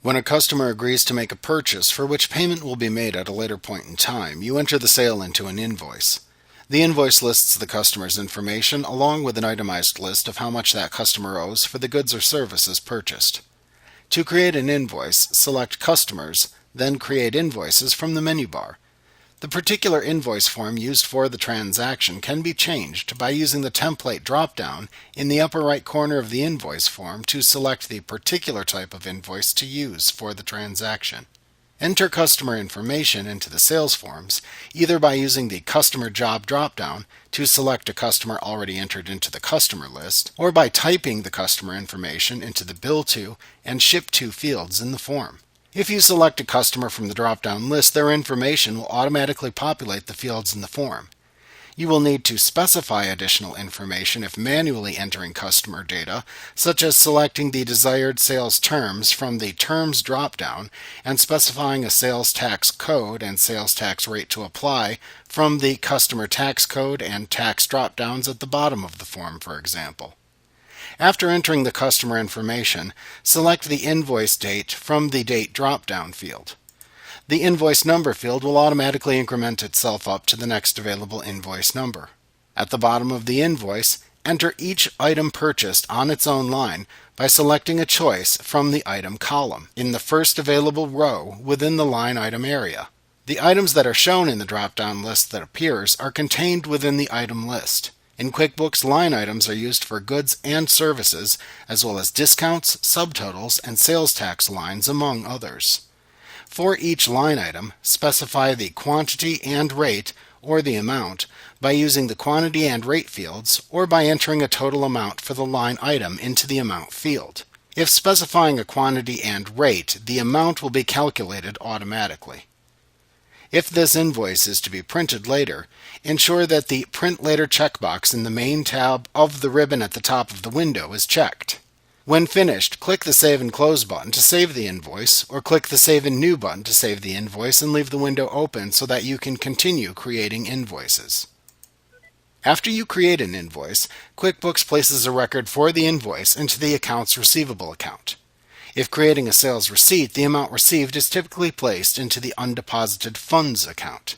When a customer agrees to make a purchase for which payment will be made at a later point in time, you enter the sale into an invoice. The invoice lists the customer's information along with an itemized list of how much that customer owes for the goods or services purchased. To create an invoice, select Customers, then Create Invoices from the menu bar. The particular invoice form used for the transaction can be changed by using the template drop-down in the upper right corner of the invoice form to select the particular type of invoice to use for the transaction. Enter customer information into the sales forms, either by using the Customer Job drop-down to select a customer already entered into the customer list, or by typing the customer information into the Bill To and Ship To fields in the form. If you select a customer from the drop-down list, their information will automatically populate the fields in the form. You will need to specify additional information if manually entering customer data, such as selecting the desired sales terms from the Terms drop-down and specifying a sales tax code and sales tax rate to apply from the Customer Tax Code and Tax drop-downs at the bottom of the form, for example. After entering the customer information, select the invoice date from the Date drop-down field. The invoice number field will automatically increment itself up to the next available invoice number. At the bottom of the invoice, enter each item purchased on its own line by selecting a choice from the item column in the first available row within the line item area. The items that are shown in the drop-down list that appears are contained within the item list. In QuickBooks, line items are used for goods and services, as well as discounts, subtotals, and sales tax lines, among others. For each line item, specify the quantity and rate, or the amount, by using the quantity and rate fields, or by entering a total amount for the line item into the amount field. If specifying a quantity and rate, the amount will be calculated automatically. If this invoice is to be printed later, ensure that the Print Later checkbox in the main tab of the ribbon at the top of the window is checked. When finished, click the Save and Close button to save the invoice, or click the Save and New button to save the invoice and leave the window open so that you can continue creating invoices. After you create an invoice, QuickBooks places a record for the invoice into the Accounts Receivable account. If creating a sales receipt, the amount received is typically placed into the Undeposited Funds account.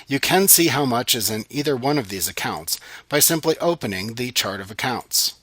You can see how much is in either one of these accounts by simply opening the Chart of Accounts.